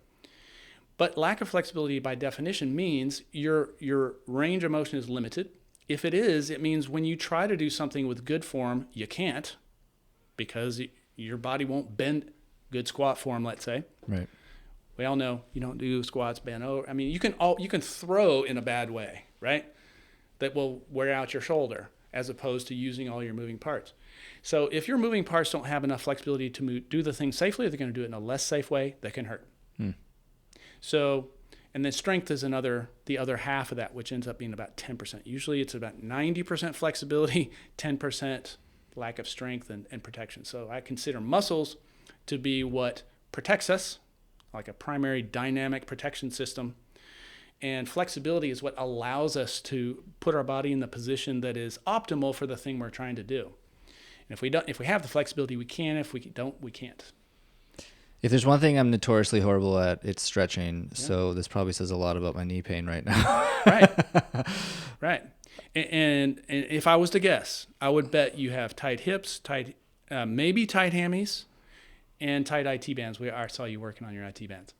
But lack of flexibility by definition means your range of motion is limited. If it is, it means when you try to do something with good form, you can't, because your body won't bend. Good squat form, let's say. Right. We all know you don't do squats bent over. I mean, you can throw in a bad way, right? That will wear out your shoulder, as opposed to using all your moving parts. So if your moving parts don't have enough flexibility to do the thing safely, they're going to do it in a less safe way that can hurt. So, and then strength is the other half of that, which ends up being about 10%. Usually it's about 90% flexibility, 10% lack of strength and protection. So I consider muscles to be what protects us, like a primary dynamic protection system. And flexibility is what allows us to put our body in the position that is optimal for the thing we're trying to do. And if we have the flexibility, we can. If we don't, we can't. If there's one thing I'm notoriously horrible at, it's stretching. Yeah. So this probably says a lot about my knee pain right now. Right. And if I was to guess, I would bet you have tight hips, maybe tight hammies, and tight IT bands. I saw you working on your IT bands.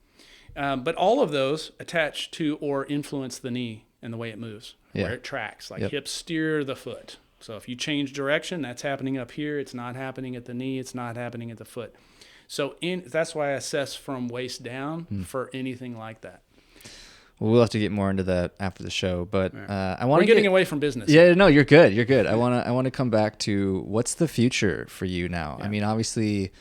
But all of those attach to or influence the knee and the way it moves, where it tracks. Like hips steer the foot. So if you change direction, that's happening up here. It's not happening at the knee. It's not happening at the foot. So that's why I assess from waist down for anything like that. Well, we'll have to get more into that after the show, but I want to getting away from business. Yeah, no, you're good. You're good. I want to come back to what's the future for you now. Yeah. I mean, obviously,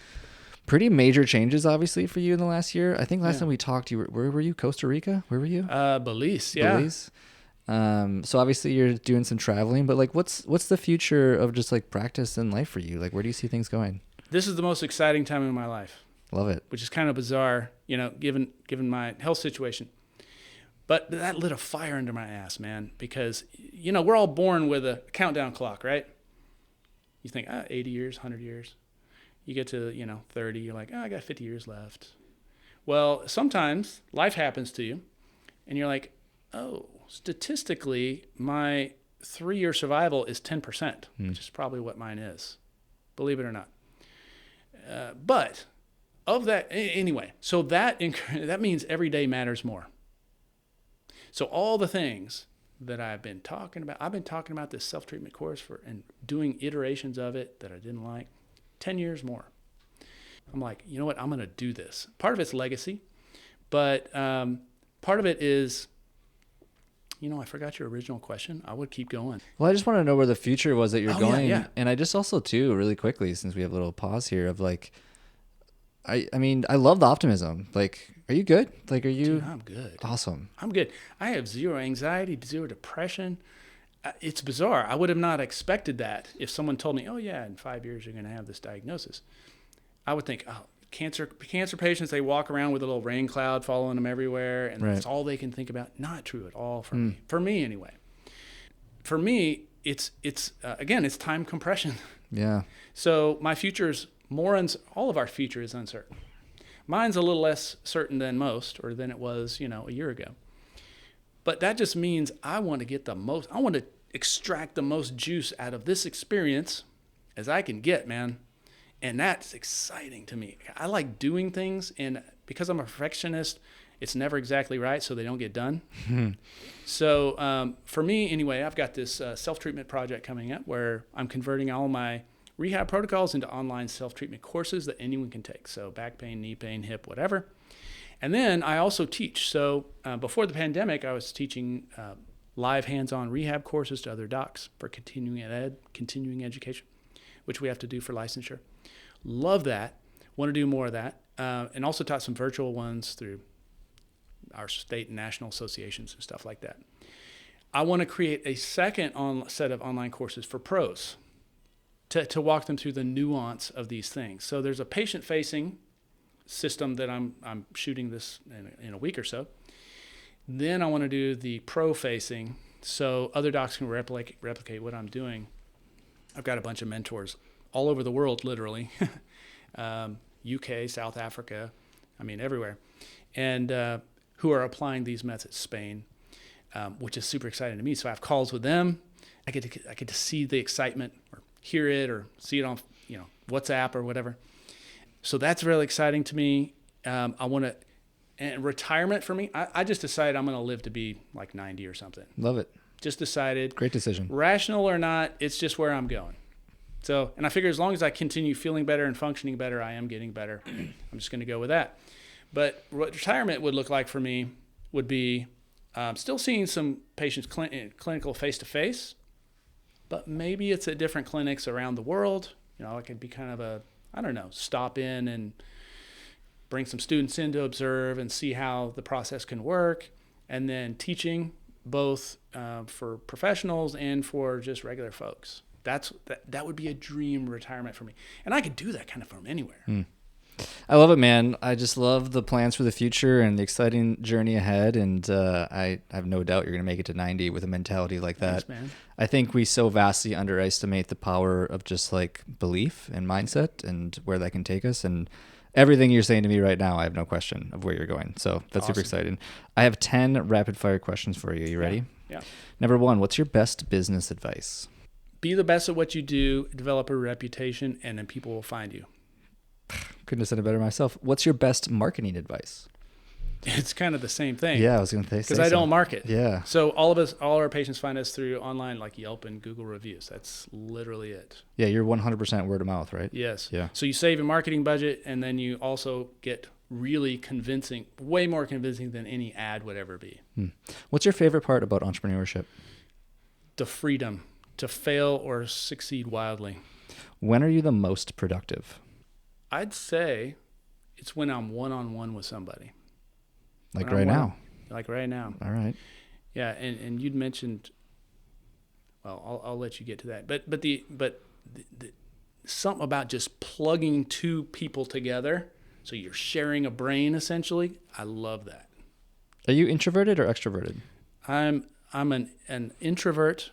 pretty major changes, obviously, for you in the last year. I think last time we talked, where were you? Costa Rica? Where were you? Belize. Yeah. Belize. So obviously you're doing some traveling, but like, what's the future of just like practice and life for you? Like, where do you see things going? This is the most exciting time in my life. Love it. Which is kind of bizarre, given my health situation. But that lit a fire under my ass, man, because, we're all born with a countdown clock, right? You think, 80 years, 100 years. You get to, 30, you're like, I got 50 years left. Well, sometimes life happens to you, and you're like, statistically, my 3-year survival is 10%, which is probably what mine is, believe it or not. But of that, anyway, so that means every day matters more. So all the things that I've been talking about this self-treatment course and doing iterations of it that I didn't like, 10 years more. I'm like, you know what? I'm going to do this. Part of it's legacy, but part of it is, I forgot your original question. I would keep going. Well, I just want to know where the future was that you're going. Yeah. And I just also, too, really quickly, since we have a little pause here of like, I mean, I love the optimism. Like, are you good? Like, are you? Dude, I'm good. Awesome. I'm good. I have zero anxiety, zero depression. It's bizarre. I would have not expected that if someone told me, in 5 years you're going to have this diagnosis. I would think, cancer patients, they walk around with a little rain cloud following them everywhere, and that's all they can think about. Not true at all for me. For me, anyway. For me, it's again, it's time compression. Yeah. So my future is all of our future is uncertain. Mine's a little less certain than most, or than it was, a year ago. But that just means I want to extract the most juice out of this experience as I can get, man. And that's exciting to me. I like doing things, and because I'm a perfectionist, it's never exactly right, so they don't get done. So for me, anyway, I've got this self-treatment project coming up where I'm converting all my rehab protocols into online self-treatment courses that anyone can take. So back pain, knee pain, hip, whatever. And then I also teach. So before the pandemic, I was teaching live hands-on rehab courses to other docs for continuing education, which we have to do for licensure. Love that. Want to do more of that. And also taught some virtual ones through our state and national associations and stuff like that. I want to create a second set of online courses for pros to walk them through the nuance of these things. So there's a patient-facing system that I'm shooting this in a week or so. Then I want to do the pro facing so other docs can replicate what I'm doing. I've got a bunch of mentors all over the world, literally, UK, South Africa, everywhere, and who are applying these methods, Spain, which is super exciting to me. So I have calls with them. I get to see the excitement or hear it or see it on WhatsApp or whatever. So that's really exciting to me. And retirement for me, I just decided I'm going to live to be like 90 or something. Love it. Just decided. Great decision. Rational or not, it's just where I'm going. So, and I figure as long as I continue feeling better and functioning better, I am getting better. I'm just going to go with that. But what retirement would look like for me would be still seeing some patients clinical face-to-face, but maybe it's at different clinics around the world. I could be kind of stop in and bring some students in to observe and see how the process can work, and then teaching both for professionals and for just regular folks. That would be a dream retirement for me. And I could do that kind of from anywhere. I love it, man. I just love the plans for the future and the exciting journey ahead. And I have no doubt you're going to make it to 90 with a mentality like that. Thanks, man. I think we so vastly underestimate the power of just like belief and mindset and where that can take us. And everything you're saying to me right now, I have no question of where you're going. So that's awesome. Super exciting. I have 10 rapid fire questions for you. You ready? Yeah. Number 1, what's your best business advice? Be the best at what you do, develop a reputation, and then people will find you. Couldn't have said it better myself. What's your best marketing advice? It's kind of the same thing. Yeah, I was going to say because I don't market. Yeah. So all our patients find us through online, like Yelp and Google reviews. That's literally it. Yeah, you're 100% word of mouth, right? Yes. Yeah. So you save a marketing budget, and then you also get really convincing, way more convincing than any ad would ever be. What's your favorite part about entrepreneurship? The freedom to fail or succeed wildly. When are you the most productive? I'd say it's when I'm one-on-one with somebody. Like right now? Like right now. All right. Yeah, and you'd mentioned, well, I'll let you get to that. But the something about just plugging two people together, so you're sharing a brain essentially. I love that. Are you introverted or extroverted? I'm an introvert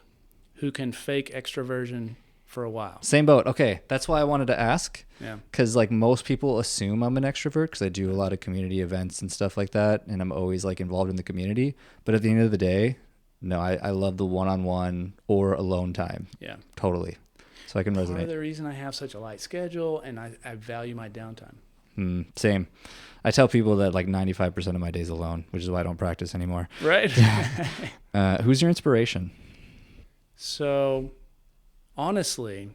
who can fake extroversion for a while. Same boat. Okay, that's why I wanted to ask. Yeah. Because like most people assume I'm an extrovert because I do a lot of community events and stuff like that, and I'm always like involved in the community. But at the end of the day, no, I love the one-on-one or alone time. Yeah. Totally. So I can resonate. Part of the reason I have such a light schedule, and I value my downtime. Same. I tell people that like 95% of my day's alone, which is why I don't practice anymore. Right. Who's your inspiration? So, honestly,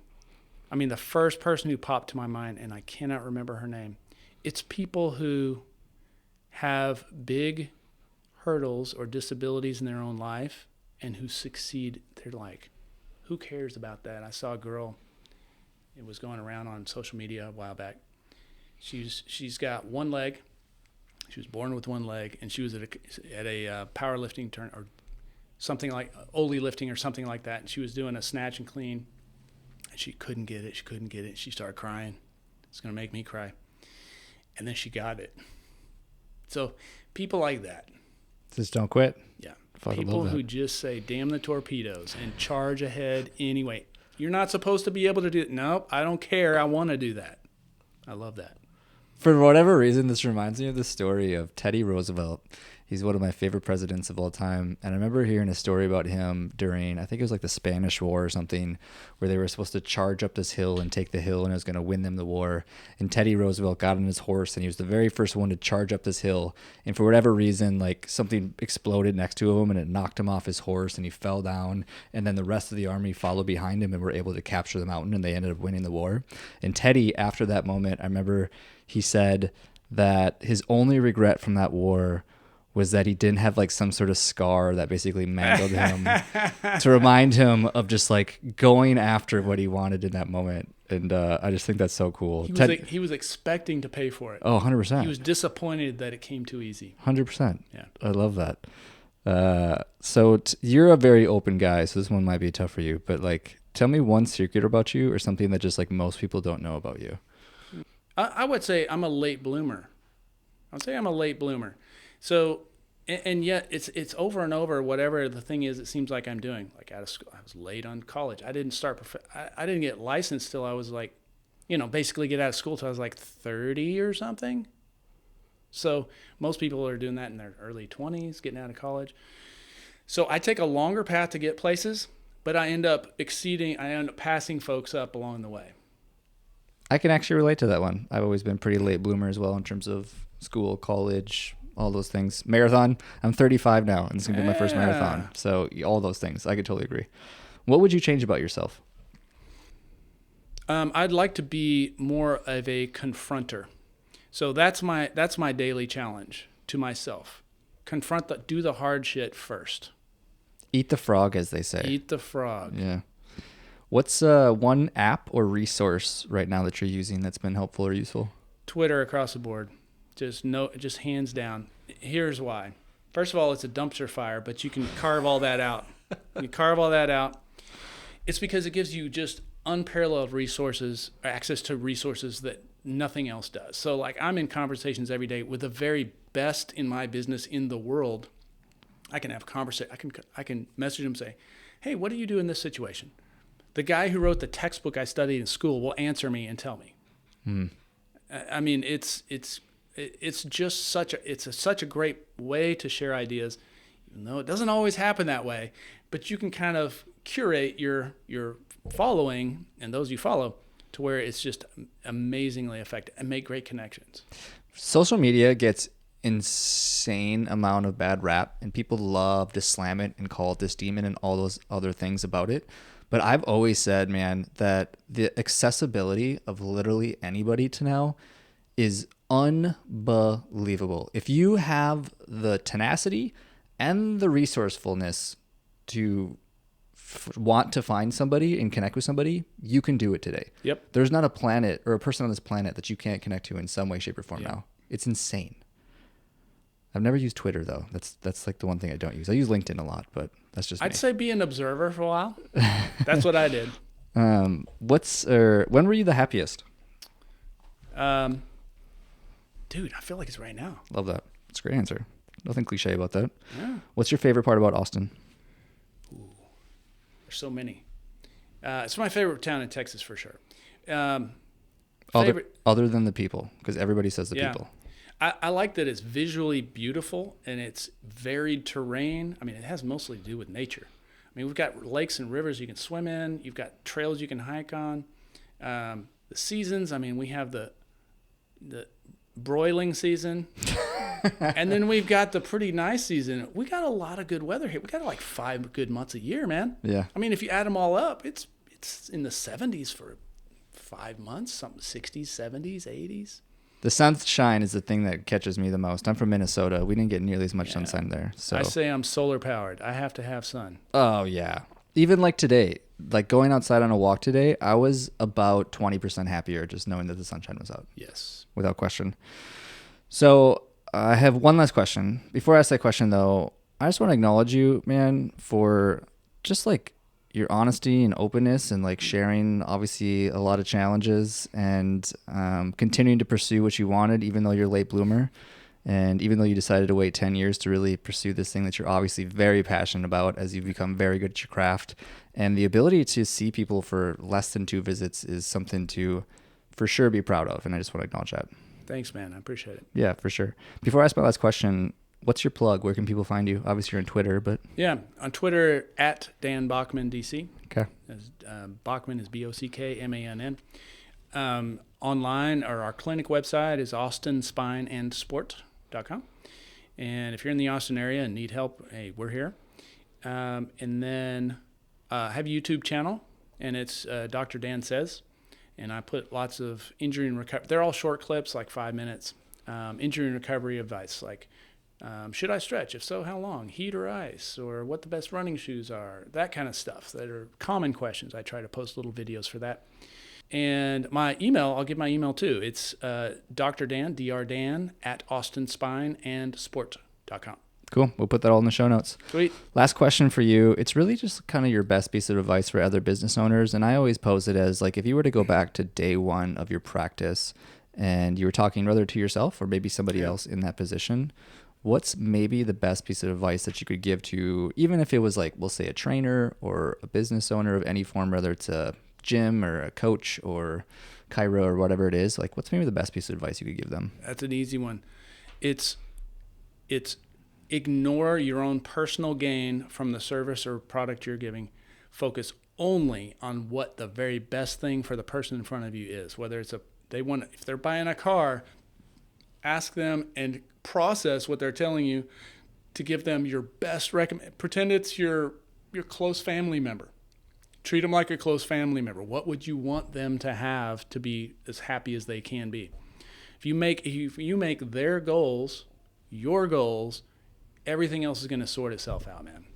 the first person who popped to my mind, and I cannot remember her name, it's people who have big hurdles or disabilities in their own life and who succeed. They're like, who cares about that? I saw a girl, it was going around on social media a while back. She's got one leg. She was born with one leg, and she was at a powerlifting turn or something like Oli lifting or something like that. And she was doing a snatch and clean, and she couldn't get it. She started crying. It's going to make me cry. And then she got it. So people like that. Just don't quit. Yeah. People who just say, damn the torpedoes and charge ahead anyway. You're not supposed to be able to do it. Nope, I don't care. I want to do that. I love that. For whatever reason, this reminds me of the story of Teddy Roosevelt. He's one of my favorite presidents of all time. And I remember hearing a story about him during, I think it was like the Spanish War or something, where they were supposed to charge up this hill and take the hill and it was going to win them the war. And Teddy Roosevelt got on his horse and he was the very first one to charge up this hill. And for whatever reason, like something exploded next to him and it knocked him off his horse and he fell down. And then the rest of the army followed behind him and were able to capture the mountain and they ended up winning the war. And Teddy, after that moment, I remember he said that his only regret from that war was that he didn't have like some sort of scar that basically mangled him to remind him of just like going after what he wanted in that moment. And I just think that's so cool. He was expecting to pay for it. Oh, 100%. He was disappointed that it came too easy. 100%. Yeah. I love that. So you're a very open guy, so this one might be tough for you, but like tell me one secret about you or something that just like most people don't know about you. I would say I'm a late bloomer. So And yet it's over and over. Whatever the thing is, it seems like I'm doing. Like out of school, I was late on college. I didn't start. I didn't get licensed till I was like, basically get out of school till I was like 30 or something. So most people are doing that in their early 20s, getting out of college. So I take a longer path to get places, but I end up passing folks up along the way. I can actually relate to that one. I've always been pretty late bloomer as well in terms of school, college, all those things. Marathon. I'm 35 now, and this is going to be my first marathon. So all those things. I could totally agree. What would you change about yourself? I'd like to be more of a confronter. So that's my daily challenge to myself. Do the hard shit first. Eat the frog, as they say. Eat the frog. Yeah. What's one app or resource right now that you're using that's been helpful or useful? Twitter across the board. Just hands down. Here's why. First of all, it's a dumpster fire, but you can carve all that out. It's because it gives you just unparalleled resources, access to resources that nothing else does. So like I'm in conversations every day with the very best in my business in the world. I can have a conversation. I can message them and say, hey, what do you do in this situation? The guy who wrote the textbook I studied in school will answer me and tell me. I mean, it's just such a great way to share ideas, even though it doesn't always happen that way. But you can kind of curate your following and those you follow to where it's just amazingly effective and make great connections. Social media gets insane amount of bad rap, and people love to slam it and call it this demon and all those other things about it. But I've always said, man, that the accessibility of literally anybody to now is unbelievable. If you have the tenacity and the resourcefulness to want to find somebody and connect with somebody, you can do it today. Yep. There's not a planet or a person on this planet that you can't connect to in some way, shape, or form now. It's insane. I've never used Twitter though. That's like the one thing I don't use. I use LinkedIn a lot, but that's just I'd say be an observer for a while. That's what I did. When were you the happiest? Dude, I feel like it's right now. Love that. It's a great answer. Nothing cliche about that. Yeah. What's your favorite part about Austin? Ooh, there's so many. It's my favorite town in Texas for sure. Other than the people, because everybody says the people. I like that it's visually beautiful and it's varied terrain. I mean, it has mostly to do with nature. I mean, we've got lakes and rivers you can swim in. You've got trails you can hike on. The seasons, I mean, we have the broiling season. And then we've got the pretty nice season. We got a lot of good weather here. We got like 5 good months a year, man. Yeah. I mean, if you add them all up, it's in the 70s for 5 months, something 60s, 70s, 80s. The sunshine is the thing that catches me the most. I'm from Minnesota. We didn't get nearly as much sunshine there. So I say I'm solar powered. I have to have sun. Oh, yeah. Even like today, like going outside on a walk today, I was about 20% happier just knowing that the sunshine was out. Yes. Without question. So I have one last question. Before I ask that question, though, I just want to acknowledge you, man, for just like your honesty and openness and like sharing obviously a lot of challenges and continuing to pursue what you wanted, even though you're a late bloomer. And even though you decided to wait 10 years to really pursue this thing that you're obviously very passionate about as you've become very good at your craft. And the ability to see people for less than 2 visits is something to for sure be proud of. And I just want to acknowledge that. Thanks, man. I appreciate it. Yeah, for sure. Before I ask my last question, what's your plug? Where can people find you? Obviously, you're on Twitter, but... Yeah, on Twitter, at Dan Bockmann, DC. Okay. Bockmann is Bockmann. Online, or our clinic website is austinspineandsport.com. And if you're in the Austin area and need help, hey, we're here. And then I have a YouTube channel, and it's Dr. Dan Says. And I put lots of injury and recovery. They're all short clips, like 5 minutes. Injury and recovery advice, like should I stretch? If so, how long? Heat or ice? Or what the best running shoes are? That kind of stuff that are common questions. I try to post little videos for that. And my email, I'll give my email too. It's Dr. Dan, Dr. Dan, at austinspineandsport.com. Cool. We'll put that all in the show notes. Sweet. Last question for you. It's really just kind of your best piece of advice for other business owners. And I always pose it as like, if you were to go back to day one of your practice and you were talking rather to yourself or maybe somebody else in that position, what's maybe the best piece of advice that you could give to, even if it was like, we'll say a trainer or a business owner of any form, whether it's a gym or a coach or chiro or whatever it is, like what's maybe the best piece of advice you could give them? That's an easy one. It's ignore your own personal gain from the service or product you're giving. Focus only on what the very best thing for the person in front of you is. Whether it's if they're buying a car, ask them and process what they're telling you to give them your best recommend. Pretend it's your close family member. Treat them like a close family member. What would you want them to have to be as happy as they can be? If you make their goals your goals, everything else is going to sort itself out, man.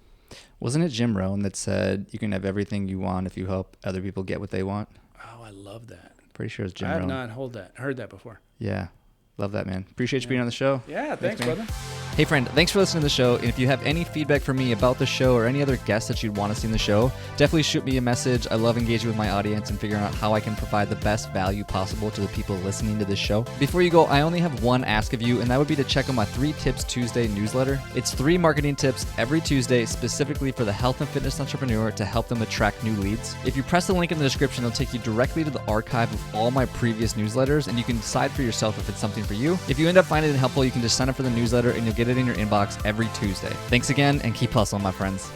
Wasn't it Jim Rohn that said you can have everything you want if you help other people get what they want? Oh, I love that. Pretty sure it's Jim Rohn. Rohn. I have not heard that before. Yeah. Love that, man. Appreciate you being on the show. Yeah, thanks brother. Hey, friend, thanks for listening to the show. And if you have any feedback for me about the show or any other guests that you'd want to see in the show, definitely shoot me a message. I love engaging with my audience and figuring out how I can provide the best value possible to the people listening to this show. Before you go, I only have one ask of you, and that would be to check out my 3 Tips Tuesday newsletter. It's 3 marketing tips every Tuesday specifically for the health and fitness entrepreneur to help them attract new leads. If you press the link in the description, it'll take you directly to the archive of all my previous newsletters, and you can decide for yourself if it's something for you. If you end up finding it helpful, you can just sign up for the newsletter and you'll get it in your inbox every Tuesday. Thanks again, and keep hustling, my friends.